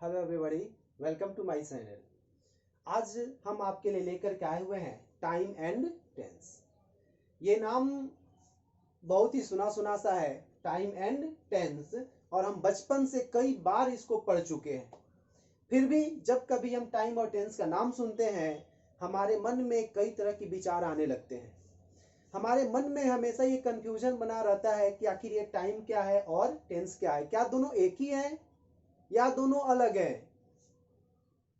Hello everybody, welcome to my channel. आज हम आपके लिए लेकर के आए हुए हैं टाइम एंड टेंस। ये नाम बहुत ही सुना सुना सा है, टाइम एंड टेंस, और हम बचपन से कई बार इसको पढ़ चुके हैं। फिर भी जब कभी हम टाइम और टेंस का नाम सुनते हैं, हमारे मन में कई तरह के विचार आने लगते हैं। हमारे मन में हमेशा ये कंफ्यूजन बना रहता है कि आखिर ये टाइम क्या है और टेंस क्या है। क्या दोनों एक ही है या दोनों अलग है?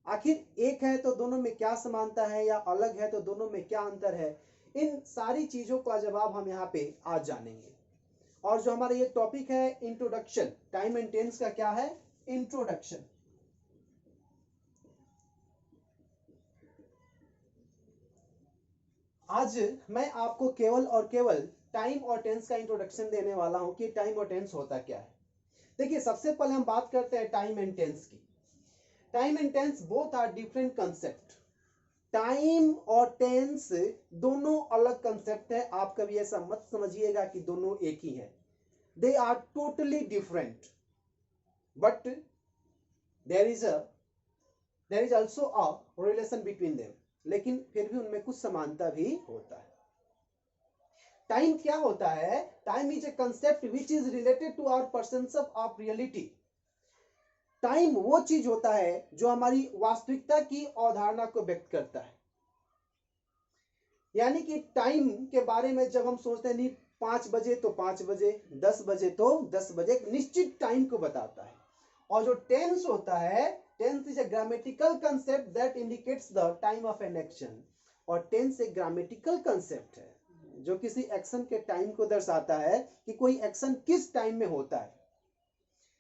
आखिर एक है तो दोनों में क्या समानता है, या अलग है तो दोनों में क्या अंतर है? इन सारी चीजों का जवाब हम यहाँ पे आज जानेंगे। और जो हमारा ये टॉपिक है इंट्रोडक्शन, टाइम एंड टेंस का क्या है? इंट्रोडक्शन। आज मैं आपको केवल और केवल टाइम और टेंस का इंट्रोडक्शन देने वाला हूं कि टाइम और टेंस होता क्या है। देखिए, सबसे पहले हम बात करते हैं टाइम एंड टेंस की। Time and tense both are different concept. Time और टेंस दोनों अलग कंसेप्ट है। आप कभी ऐसा मत समझिएगा कि दोनों एक ही है। They are totally different, but there is also a relation between them. लेकिन फिर भी उनमें कुछ समानता भी होता है। टाइम क्या होता है? Time is a concept which is related to our perception of reality. Time वो चीज होता है जो हमारी वास्तविकता की अवधारणा को व्यक्त करता है। यानी कि टाइम के बारे में जब हम सोचते हैं, नहीं 5 बजे तो 5 बजे, 10 बजे तो 10 बजे, एक निश्चित टाइम को बताता है। और जो टेंस होता है, tense is a grammatical concept that indicates the time of an action. और टेंस एक ग्रामेटिकल कंसेप्ट है जो किसी एक्शन के टाइम को दर्शाता है कि कोई एक्शन किस टाइम में होता है।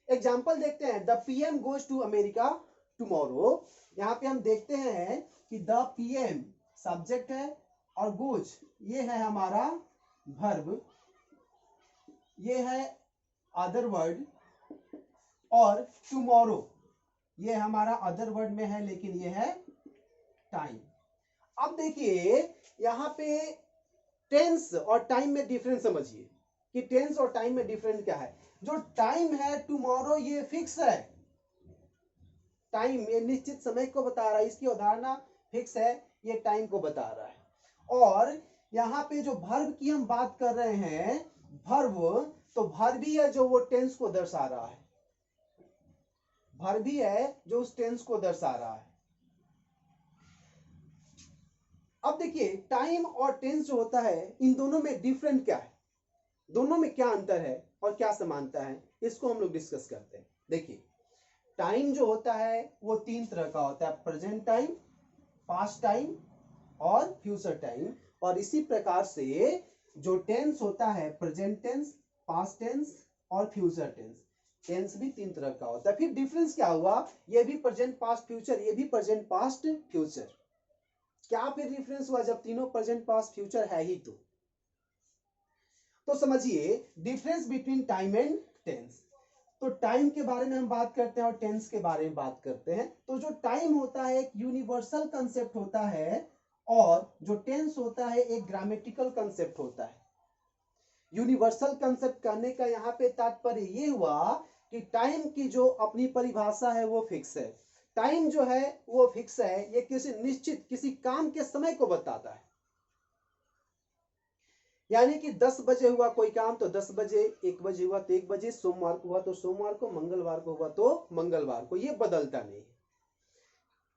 एग्जाम्पल देखते हैं, the PM goes to America tomorrow. यहाँ पे हम देखते हैं कि द पीएम सब्जेक्ट है और गोज ये है हमारा वर्ब, ये है अदर वर्ड, और टुमारो ये हमारा अदर वर्ड में है, लेकिन ये है टाइम। अब देखिए यहाँ पे टेंस और टाइम में डिफरेंस समझिए कि टेंस और टाइम में डिफरेंस क्या है। जो टाइम है टुमारो, ये फिक्स है। टाइम ये निश्चित समय को बता रहा है, इसकी अवधारणा फिक्स है, ये टाइम को बता रहा है। और यहाँ पे जो वर्ब की हम बात कर रहे हैं, वर्ब, तो वर्ब ही है जो वो टेंस को दर्शा रहा है। वर्ब ही है जो उस टेंस को दर्शा रहा है। अब देखिए, टाइम और टेंस जो होता है, इन दोनों में डिफरेंट क्या है, दोनों में क्या अंतर है और क्या समानता है, इसको हम लोग डिस्कस करते हैं। देखिए, टाइम जो होता है वो 3 तरह का होता है, प्रेजेंट टाइम, पास्ट टाइम और फ्यूचर टाइम। और इसी प्रकार से जो टेंस होता है, प्रेजेंट टेंस, पास्ट टेंस और फ्यूचर टेंस। टेंस भी 3 तरह का होता है। फिर डिफरेंस क्या हुआ? ये भी प्रेजेंट पास्ट फ्यूचर, ये भी प्रेजेंट पास्ट फ्यूचर। क्या फिर डिफरेंस हुआ जब तीनों प्रेजेंट पास्ट फ्यूचर है ही? तो समझिए difference between time and tense. तो टाइम के बारे में हम बात करते हैं और टेंस के बारे में बात करते हैं। तो जो टाइम होता है एक यूनिवर्सल कंसेप्ट होता है, और जो टेंस होता है एक ग्रामेटिकल कंसेप्ट होता है। यूनिवर्सल कंसेप्ट कहने का यहाँ पे तात्पर्य ये हुआ कि टाइम की जो अपनी परिभाषा है वो फिक्स है। टाइम जो है वो फिक्स है, ये किसी निश्चित किसी काम के समय को बताता है। यानी कि 10 बजे हुआ कोई काम तो 10 बजे, 1 बजे हुआ तो 1 बजे, सोमवार को हुआ तो सोमवार को, मंगलवार को हुआ तो मंगलवार को, ये बदलता नहीं।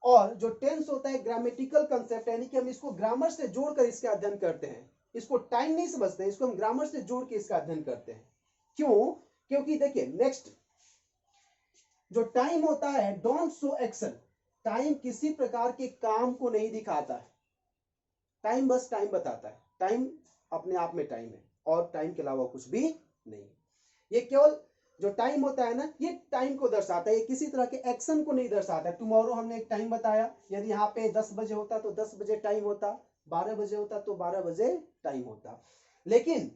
और जो टेंस होता है ग्रामेटिकल कंसेप्ट, यानी कि हम इसको ग्रामर से जोड़कर इसका अध्ययन करते हैं। इसको टाइम नहीं समझते, इसको हम ग्रामर से जोड़ के इसका अध्ययन करते हैं। क्यों? क्योंकि देखिए, नेक्स्ट जो टाइम होता है, डोंट शो एक्शन। टाइम किसी प्रकार के काम को नहीं दिखाता है। टाइम बस टाइम बताता है। टाइम अपने आप में टाइम है और टाइम के अलावा कुछ भी नहीं। ये केवल जो टाइम होता है ना, ये टाइम को दर्शाता है, ये किसी तरह के एक्शन को नहीं दर्शाता है। टुमारो हमने एक टाइम बताया, यदि यहाँ पे 10 बजे होता तो 10 बजे टाइम होता, 12 बजे होता तो 12 बजे टाइम होता। लेकिन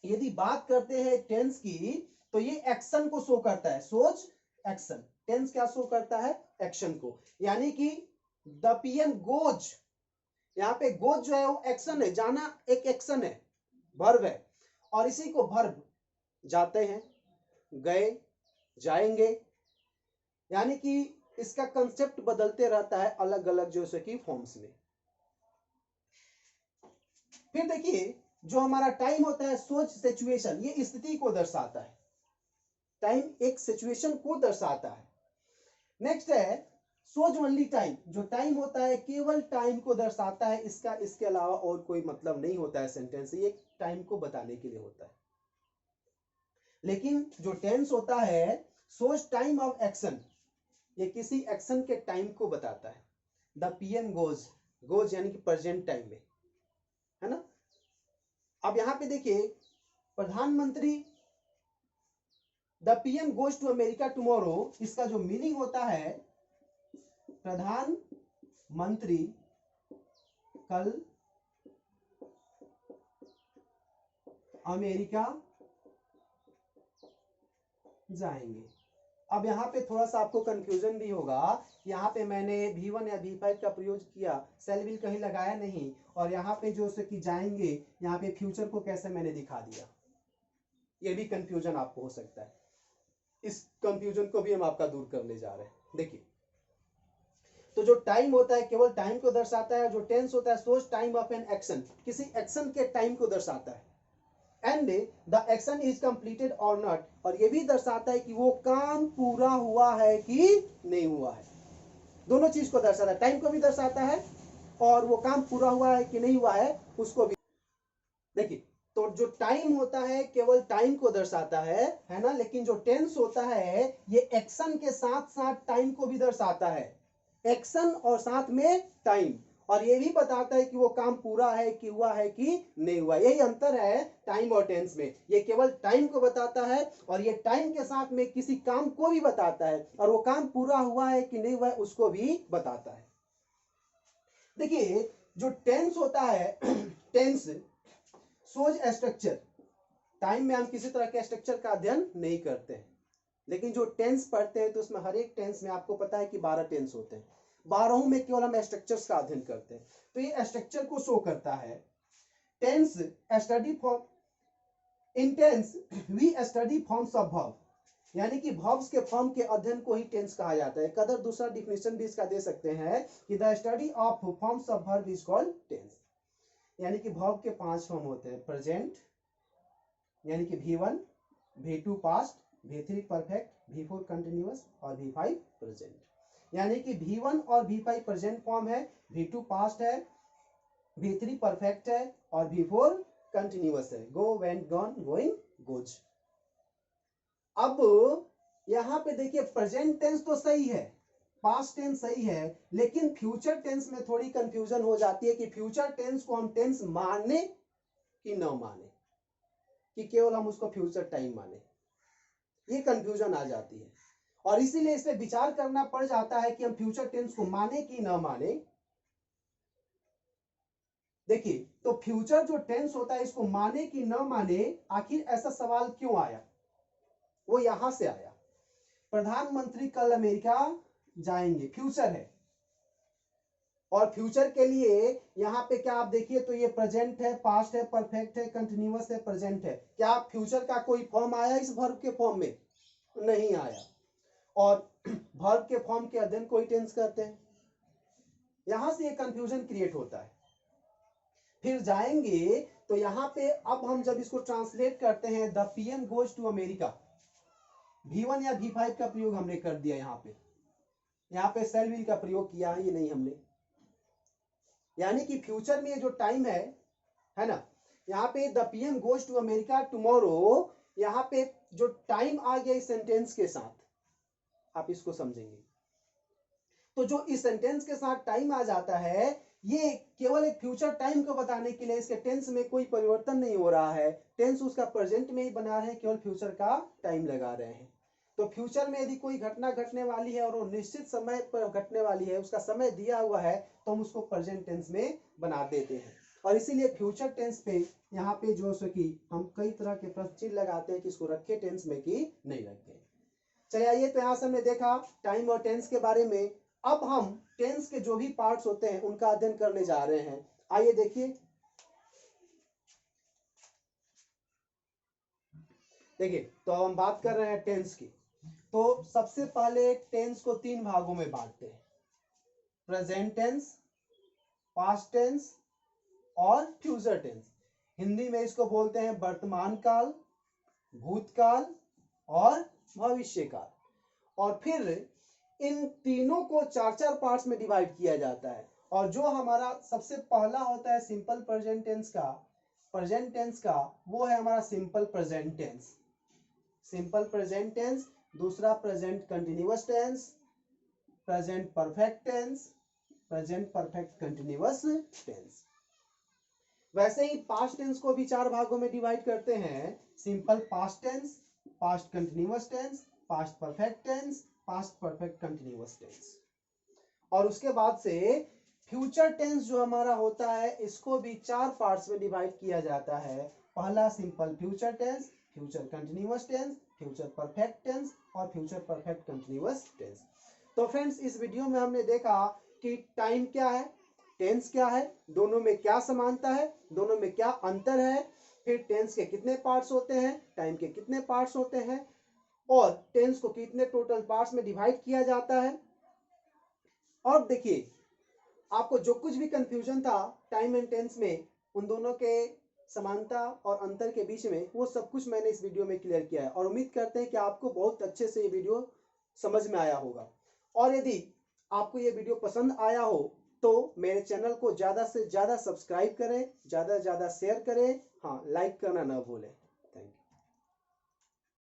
यदि बात करते हैं टेंस की, तो ये एक्शन को शो करता है। सोच, एक्शन। टेंस क्या शो करता है? एक्शन को। यानी कि द पीएम गोज, यहाँ पे गोज जो है वो एक्शन है, जाना एक एक्शन है, वर्ब है। और इसी को वर्ब, जाते हैं, गए, जाएंगे, यानी कि इसका कंसेप्ट बदलते रहता है अलग अलग जो है कि फॉर्म्स में। फिर देखिए जो हमारा टाइम होता है सोच सिचुएशन, ये स्थिति को दर्शाता है। टाइम एक सिचुएशन को दर्शाता है। नेक्स्ट है सोच ओनली टाइम, जो टाइम होता है केवल टाइम को दर्शाता है, इसका इसके अलावा और कोई मतलब नहीं होता है सेंटेंस, ये टाइम को बताने के लिए होता है। लेकिन जो टेंस होता है सोच टाइम ऑफ एक्शन, ये किसी एक्शन के टाइम को बताता है। द पीएम गोज, गोज यानी कि प्रेजेंट टाइम में, है ना। अब यहां पे देखिए प्रधानमंत्री, the PM goes to America tomorrow, इसका जो मीनिंग होता है प्रधानमंत्री कल अमेरिका जाएंगे। अब यहाँ पे थोड़ा सा आपको कंफ्यूजन भी होगा, यहाँ पे मैंने V1 या V5 का प्रयोग किया, सेल विल कहीं लगाया नहीं, और यहाँ पे जो कि जाएंगे, यहाँ पे फ्यूचर को कैसे मैंने दिखा दिया, ये भी कंफ्यूजन आपको हो सकता है। इस कंफ्यूजन को भी हम आपका दूर करने जा रहे हैं। देखिए तो जो टाइम होता है केवल टाइम को दर्शाता है, जो टेंस होता है सोच टाइम ऑफ एन एक्शन, किसी एक्शन के टाइम को दर्शाता है। And the action is completed और नॉट, और ये भी दर्शाता है कि वो काम पूरा हुआ है कि नहीं हुआ है। दोनों चीज को दर्शाता है, टाइम को भी दर्शाता है और वो काम पूरा हुआ है कि नहीं हुआ है उसको भी। देखिए तो जो टाइम होता है केवल टाइम को दर्शाता है ना, लेकिन जो टेंस होता है ये एक्शन के साथ साथ टाइम को भी दर्शाता है, एक्शन और साथ में टाइम, और ये भी बताता है कि वो काम पूरा है कि हुआ है कि नहीं हुआ। यही अंतर है टाइम और टेंस में, ये केवल टाइम को बताता है और ये टाइम के साथ में किसी काम को भी बताता है, और वो काम पूरा हुआ है कि नहीं हुआ है उसको भी बताता है। देखिए जो टेंस होता है टेंस सोच स्ट्रक्चर, टाइम में हम किसी तरह के स्ट्रक्चर का अध्ययन नहीं करते हैं, लेकिन जो टेंस पढ़ते हैं तो उसमें हर एक टेंस में आपको पता है कि 12 टेंस होते हैं, 12 में केवल हम स्ट्रक्चर्स का अध्ययन करते हैं, तो ये स्ट्रक्चर को शो करता है। Tense study form, in tense we study forms of verb, यानी कि वर्ब्स के फॉर्म के अध्ययन को ही टेंस कहा जाता है। कदर दूसरा डिफिनेशन भी इसका दे सकते हैं कि the study of forms of verb is called tense, यानी कि वर्ब के 5 फॉर्म होते हैं, प्रेजेंट यानी कि V1, V2 past, V3 perfect, V4 continuous और V5 प्रेजेंट। यानी कि V1 और V5 प्रेजेंट फॉर्म है, V2 पास्ट है, V3 परफेक्ट है और V4 कंटिन्यूअस है, गो, वेंट, गॉन, गोइंग, गोज। अब यहां पे देखिए प्रेजेंट टेंस तो सही है, पास्ट टेंस सही है, लेकिन फ्यूचर टेंस में थोड़ी कंफ्यूजन हो जाती है कि फ्यूचर टेंस को हम टेंस माने कि न माने, कि केवल हम उसको फ्यूचर टाइम माने, ये कंफ्यूजन आ जाती है, और इसीलिए इस पे विचार करना पड़ जाता है कि हम फ्यूचर टेंस को माने कि न माने। देखिए तो फ्यूचर जो टेंस होता है इसको माने कि न माने, आखिर ऐसा सवाल क्यों आया, वो यहां से आया। प्रधानमंत्री कल अमेरिका जाएंगे, फ्यूचर है, और फ्यूचर के लिए यहां पे क्या आप देखिए तो ये प्रेजेंट है, पास्ट है, परफेक्ट है, कंटिन्यूअस है, प्रेजेंट है। क्या फ्यूचर का कोई फॉर्म आया इस वर्ब के फॉर्म में? नहीं आया, और वर्ब के फॉर्म के अध्ययन को ही टेंस करते हैं, यहां से ये कंफ्यूजन क्रिएट होता है। फिर जाएंगे तो यहां पे अब हम जब इसको ट्रांसलेट करते हैं, the PM goes to America, V1 या V5 का प्रयोग हमने कर दिया, यहाँ पे सेल विल का प्रयोग किया है, ये नहीं हमने, यानी कि फ्यूचर में जो टाइम है ना, यहाँ पे the PM goes to America tomorrow, यहाँ पे जो टाइम आ गया इस सेंटेंस के साथ, आप इसको समझेंगे तो जो इस सेंटेंस के साथ टाइम आ जाता है, ये केवल एक फ्यूचर टाइम को बताने के लिए, इसके टेंस में कोई परिवर्तन नहीं हो रहा है, टेंस उसका प्रेजेंट में ही बना रहे हैं, केवल फ्यूचर का टाइम लगा रहे हैं। तो फ्यूचर में यदि कोई घटना घटने वाली है और वो निश्चित समय पर घटने वाली है, उसका समय दिया हुआ है, तो हम उसको प्रेजेंट टेंस में बना देते हैं, और इसीलिए फ्यूचर टेंस पे यहाँ पे जो सो कि हम कई तरह के प्रश्न चिन्ह लगाते हैं कि इसको रखे टेंस में कि नहीं रखे। चलिए आइए, तो यहाँ से हमने देखा टाइम और टेंस के बारे में। अब हम टेंस के जो भी पार्ट्स होते हैं उनका अध्ययन करने जा रहे हैं। आइए देखिए, देखिए तो हम बात कर रहे हैं टेंस की। तो सबसे पहले टेंस को 3 भागों में बांटते हैं, प्रेजेंट टेंस, पास्ट टेंस और फ्यूचर टेंस। हिंदी में इसको बोलते हैं वर्तमान काल, भूतकाल और भविष्य काल। और फिर इन तीनों को 4-4 पार्ट्स में डिवाइड किया जाता है। और जो हमारा सबसे पहला होता है सिंपल प्रेजेंट टेंस का वो है हमारा सिंपल प्रेजेंट टेंस। दूसरा present continuous tense, present perfect tense, present perfect continuous tense. वैसे ही पास्ट टेंस को भी 4 भागों में डिवाइड करते हैं, simple past tense, past continuous tense, past perfect tense, past perfect continuous tense. और उसके बाद से फ्यूचर टेंस जो हमारा होता है इसको भी 4 पार्ट्स में डिवाइड किया जाता है। पहला simple future tense, future continuous tense, future perfect tense और फ्यूचर परफेक्ट कंटिन्यूअस टेंस। तो फ्रेंड्स, इस वीडियो में हमने देखा कि टाइम क्या है, टेंस क्या है, दोनों में क्या समानता है, दोनों में क्या अंतर है, फिर टेंस के कितने पार्ट्स होते हैं, टाइम के कितने पार्ट्स होते हैं और टेंस को कितने टोटल पार्ट्स में डिवाइड किया जाता है। और देखिए, आपको जो कुछ भी कंफ्यूजन था टाइम एंड टेंस में, उन दोनों के समानता और अंतर के बीच में, वो सब कुछ मैंने इस वीडियो में क्लियर किया है। और उम्मीद करते हैं कि आपको बहुत अच्छे से ये वीडियो समझ में आया होगा। और यदि आपको ये वीडियो पसंद आया हो तो मेरे चैनल को ज़्यादा से ज़्यादा सब्सक्राइब करें, ज़्यादा से ज़्यादा शेयर करें, हाँ, लाइक करना ना भूलें।